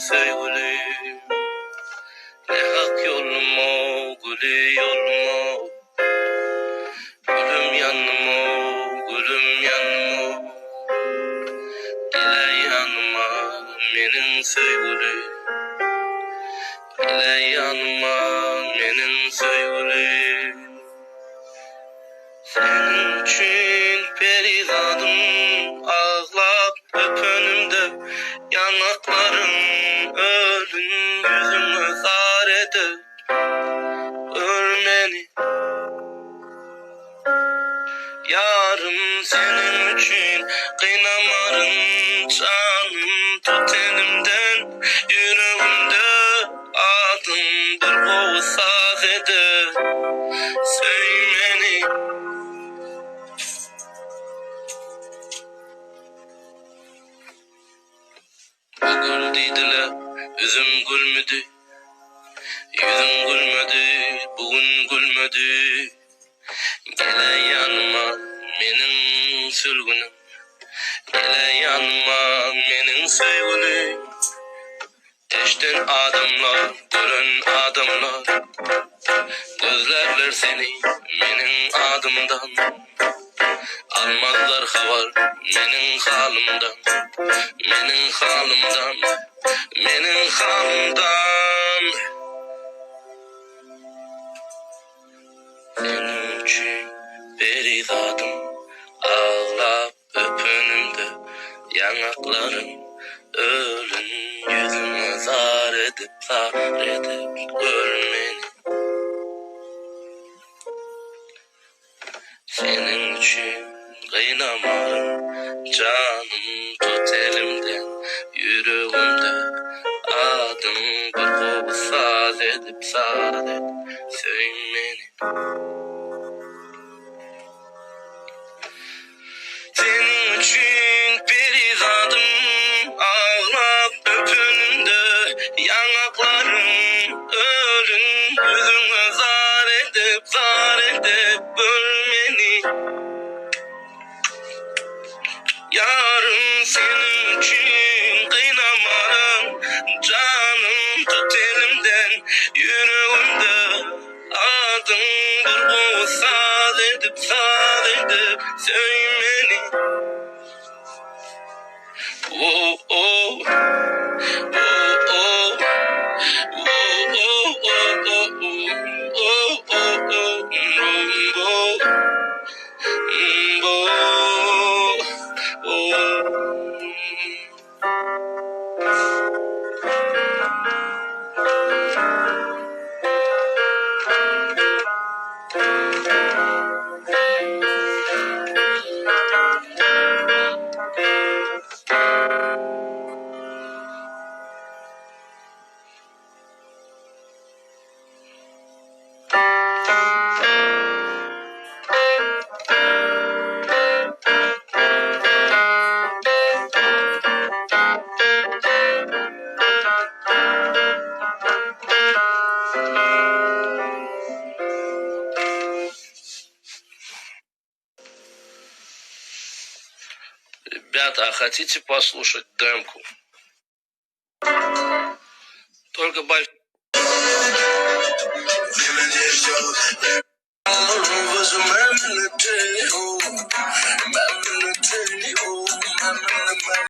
söýgülüm. Ne hak yolum o, gülü yolum o. Gülüm yanım o, gülüm yanım o. Gele yanıma menin söýgülüm. Gele yanıma menin söýgülüm. Senin üçün perizadım ağlap öpönümde. Yanakların ölün yüzümü zar eder. Ölmeni yarım senin için kıynamarım canım tut elimden yüreğimde adın bir kovsak eder söymeni bu gül dediler üzüm gülmedi yüzüm gülmedi bugün gülmedi. Gele yanıma menin sülgünüm. Gele yanıma menin söýgülüm. Eşten adamlar, gören adamlar. Gözlerler seni menin adımdan. Almazlar haber menin halımdan. Menin halımdan. Menin halımdan. Senin için perizadım ağlap öpönümde. Yanakların ölün yüzüme zar edip görmeni. Senin için kıynamarım canım tut elimden yüreğimde adın bir kovu saz edip söymeni. Senin için perizadım ağlap öpünümde. Yanaklarım ölün yüzüme zar edip bölmeni. Yarın senin için kıynamarım canım tut elimden yüreğimde adın bir kovu saz edip söymeni. Oh oh oh oh oh oh oh oh. Ребята, а хотите послушать демку? Только большой.